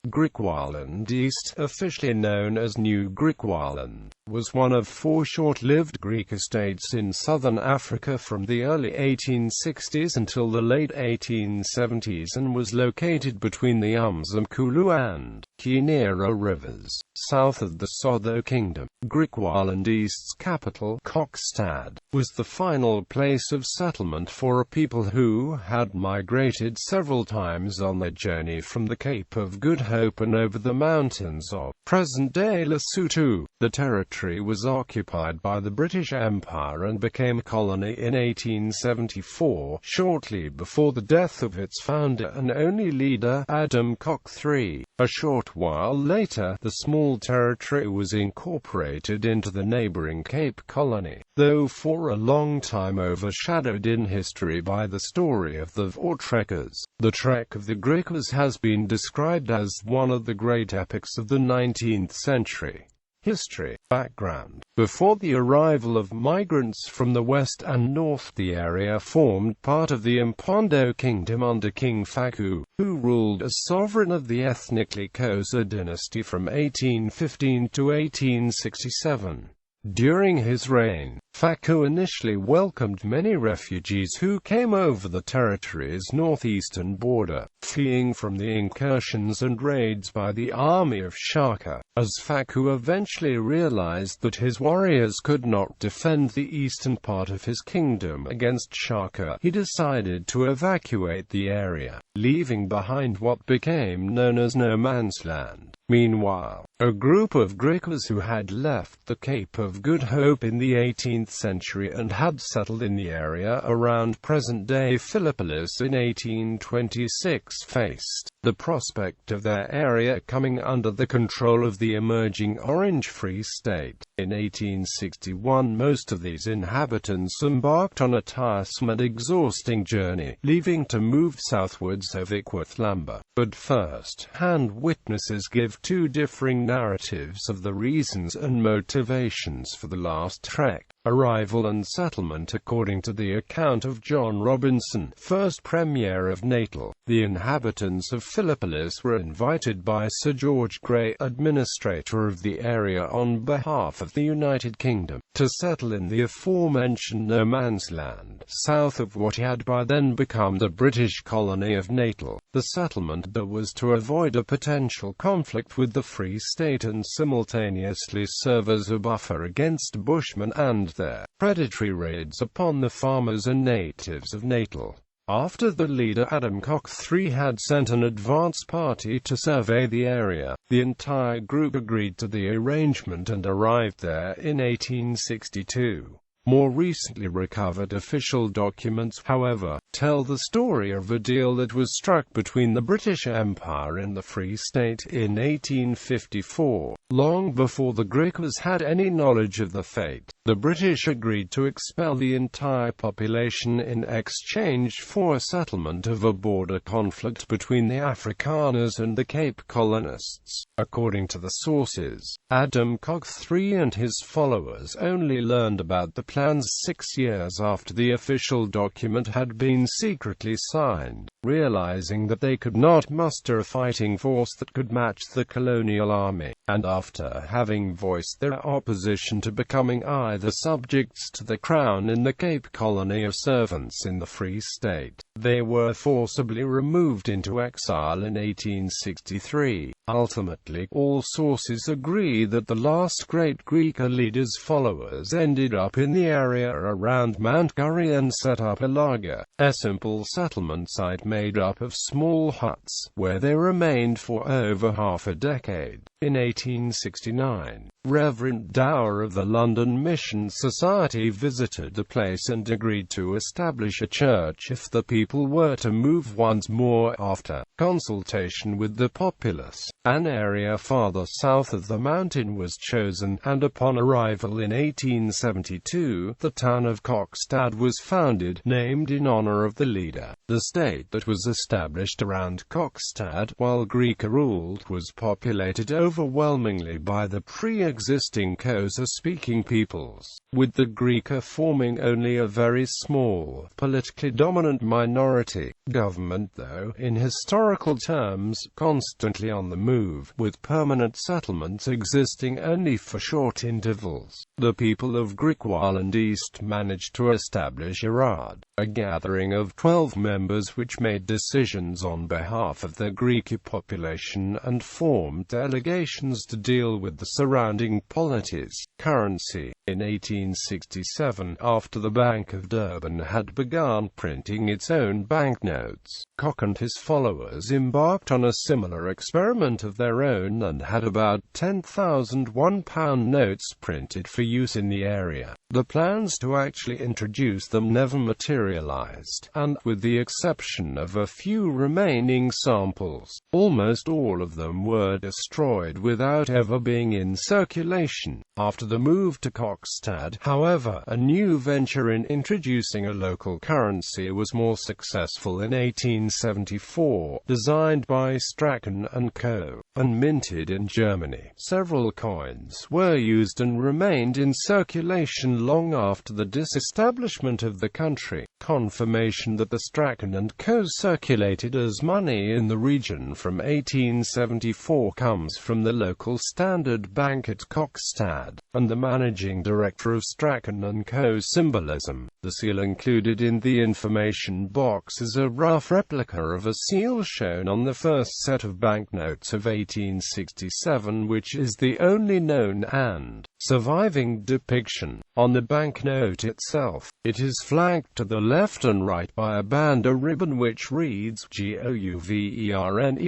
Griqualand East, officially known as New Griqualand, was one of 4 short-lived Greek estates in southern Africa from the early 1860s until the late 1870s and was located between the Umzimkulu and Kinira Rivers, south of the Sotho Kingdom. Griqualand East's capital, Kokstad, was the final place of settlement for a people who had migrated several times on their journey from the Cape of Good Hope and over the mountains of present-day Lesotho. The territory was occupied by the British Empire and became a colony in 1874, shortly before the death of its founder and only leader, Kok III.A. A short while later, the small territory was incorporated into the neighbouring Cape Colony, though for a long time overshadowed in history by the story of the Trekkers. The Trek of the Griquas has been described as one of the great epics of the 19th century. History. Background. Before the arrival of migrants from the west and north, the area formed part of the Sotho Kingdom under King Faku, who ruled as sovereign of the ethnically Xhosa dynasty from 1815 to 1867. During his reign, Faku initially welcomed many refugees who came over the territory's northeastern border, fleeing from the incursions and raids by the army of Shaka. As Faku eventually realized that his warriors could not defend the eastern part of his kingdom against Shaka, he decided to evacuate the area, leaving behind what became known as no man's land. Meanwhile, a group of Griquas who had left the Cape of Good Hope in the 18th century and had settled in the area around present-day Philippolis in 1826 faced the prospect of their area coming under the control of the emerging Orange Free State. In 1861, most of these inhabitants embarked on a tiresome and exhausting journey, leaving to move southwards over Quitlamba. But first-hand witnesses give 2 differing narratives of the reasons and motivations for the last trek, arrival and settlement. According to the account of John Robinson, first Premier of Natal, the inhabitants of Philippolis were invited by Sir George Grey, administrator of the area on behalf of the United Kingdom, to settle in the aforementioned no man's land, south of what had by then become the British colony of Natal. The settlement there was to avoid a potential conflict with the Free State and simultaneously serve as a buffer against Bushmen and their predatory raids upon the farmers and natives of Natal. After the leader Kok III.A. had sent an advance party to survey the area, the entire group agreed to the arrangement and arrived there in 1862. More recently recovered official documents, however, tell the story of a deal that was struck between the British Empire and the Free State in 1854. Long before the Griquas had any knowledge of the fate, the British agreed to expel the entire population in exchange for a settlement of a border conflict between the Afrikaners and the Cape colonists. According to the sources, Kok III.A. and his followers only learned about the plans 6 years after the official document had been secretly signed. Realizing that they could not muster a fighting force that could match the colonial army, and after having voiced their opposition to becoming either subjects to the Crown in the Cape colony or servants in the Free State, they were forcibly removed into exile in 1863. Ultimately, all sources agree that the last great Griqua leader's followers ended up in the area around Mount Gurry and set up a lager, a simple settlement site made up of small huts, where they remained for over half a decade. In 1869, Reverend Dower of the London Mission Society visited the place and agreed to establish a church if the people were to move once more. After consultation with the populace, an area farther south of the mountain was chosen, and upon arrival in 1872, the town of Kokstad was founded, named in honor of the leader. The state that was established around Kokstad, while Griqua ruled, was populated overwhelmingly by the pre-existing Xhosa-speaking peoples, with the Griqua forming only a very small, politically dominant minority. government, though, in historical terms, constantly on the move, with permanent settlements existing only for short intervals. The people of Griqualand East managed to establish Irad, a gathering of 12 members which made decisions on behalf of the Griqua population and formed delegations to deal with the surrounding polities. Currency. In 1867, after the Bank of Durban had begun printing its own banknotes, Kok and his followers embarked on a similar experiment of their own and had about 10,000 £1 notes printed for use in the area. The plans to actually introduce them never materialized, and, with the exception of a few remaining samples, almost all of them were destroyed without ever being in circulation. After the move to Kokstad, however, a new venture in introducing a local currency was more successful in 1874, designed by Strachan & Co. and minted in Germany. Several coins were used and remained in circulation long after the disestablishment of the country. Confirmation that the Strachan & Co. circulated as money in the region from 1874 comes from the local Standard Bank at Kokstad, and the managing director of Strachan & Co.'s symbolism. The seal included in the information box is a rough replica of a seal shown on the first set of banknotes of 1867, which is the only known and surviving depiction. On the banknote itself, it is flanked to the left and right by a band or ribbon which reads GOUVERNEMENT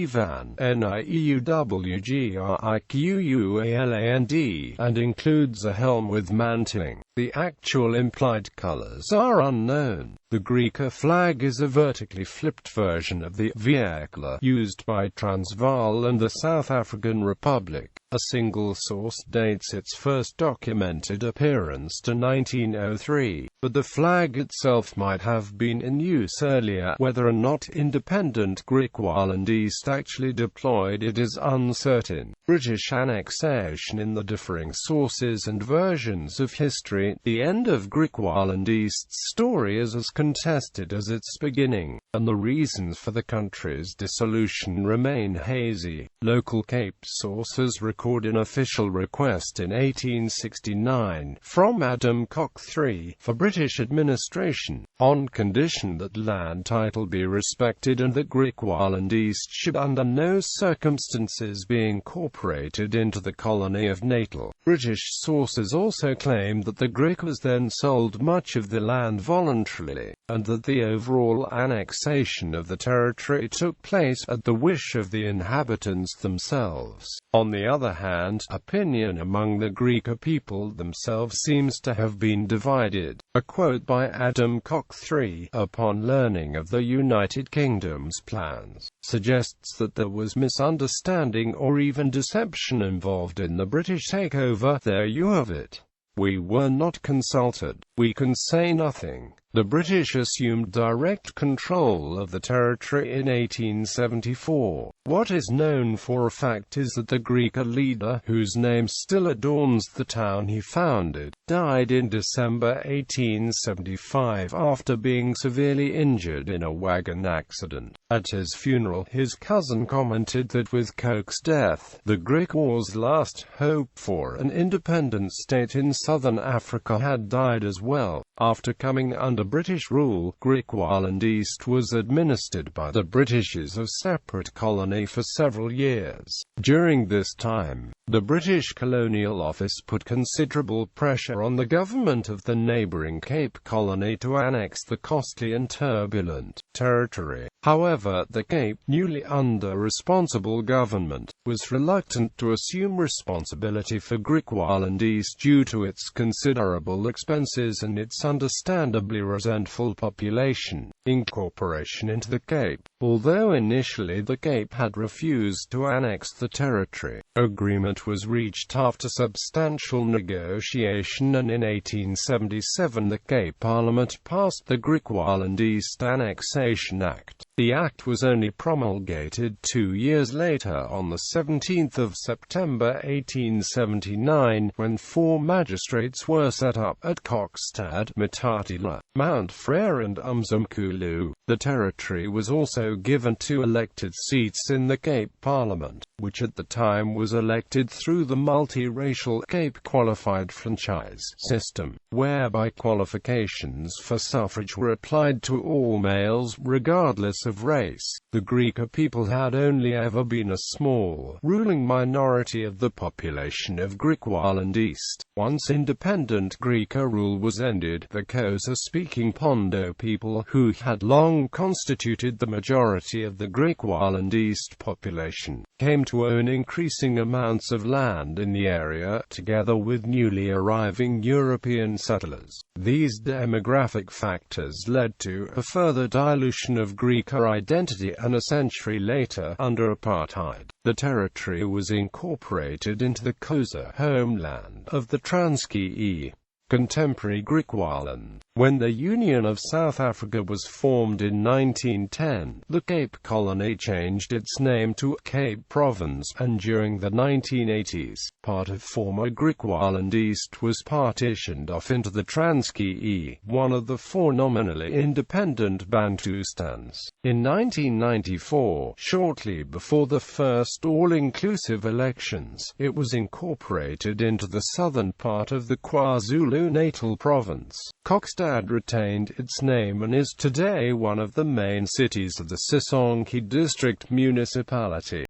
van NIEUWGRIQUALAND, and includes a helm with mantling. The actual implied colors are unknown. The Griqua flag is a vertically flipped version of the vehicle used by Transvaal and the South African Republic. A single source dates its first documented appearance to 1903, but the flag itself might have been in use earlier. Whether or not independent Griqualand East actually deployed it is uncertain. British annexation. In the differing sources and versions of history, the end of Griqualand East's story is as contested as its beginning, and the reasons for the country's dissolution remain hazy. Local Cape sources record an official request in 1869 from Adam Kok III for British administration, on condition that land title be respected and that Griqualand East should under no circumstances be incorporated into the colony of Natal. British sources also claim that the Griquas then sold much of the land voluntarily, and that the overall annexation of the territory took place at the wish of the inhabitants themselves. On the other hand, opinion among the Griqua people themselves seems to have been divided. A quote by Adam Kok III, upon learning of the United Kingdom's plans, suggests that there was misunderstanding or even deception involved in the British takeover. There you have it. We were not consulted. We can say nothing. The British assumed direct control of the territory in 1874. What is known for a fact is that the Griqua leader, whose name still adorns the town he founded, died in December 1875 after being severely injured in a wagon accident. At his funeral, his cousin commented that with Kok's death, the Griqua's last hope for an independent state in southern Africa had died as well. After coming under British rule, Griqualand East was administered by the British as a separate colony for several years. During this time, the British Colonial Office put considerable pressure on the government of the neighbouring Cape Colony to annex the costly and turbulent territory. However, the Cape, newly under responsible government, was reluctant to assume responsibility for Griqualand East due to its considerable expenses and its understandably resentful population. Incorporation into the Cape. Although initially the Cape had refused to annex the territory, agreement was reached after substantial negotiation, and in 1877 the Cape Parliament passed the Griqualand East Annexation Act. The act was only promulgated 2 years later, on the 17th of September 1879, when 4 magistrates were set up at Kokstad, Mtatila, Mount Frere and Umzimkulu Zulu. The territory was also given 2 elected seats in the Cape Parliament, which at the time was elected through the multi-racial Cape Qualified Franchise system, whereby qualifications for suffrage were applied to all males regardless of race. The Griqua people had only ever been a small, ruling minority of the population of Griqualand East. Once independent Griqua rule was ended, the Xhosa-speaking Pondo people, who had long constituted the majority of the Griqualand East population, came to own increasing amounts of land in the area, together with newly arriving European settlers. These demographic factors led to a further dilution of Griqua identity, and a century later, under apartheid, the territory was incorporated into the Xhosa homeland of the Transkei, contemporary Griqualand. When the Union of South Africa was formed in 1910, the Cape Colony changed its name to Cape Province, and during the 1980s, part of former Griqualand East was partitioned off into the Transkei, one of the 4 nominally independent Bantustans. In 1994, shortly before the first all-inclusive elections, it was incorporated into the southern part of the KwaZulu-Natal province. Kokstad retained its name and is today one of the main cities of the Sisonke District Municipality.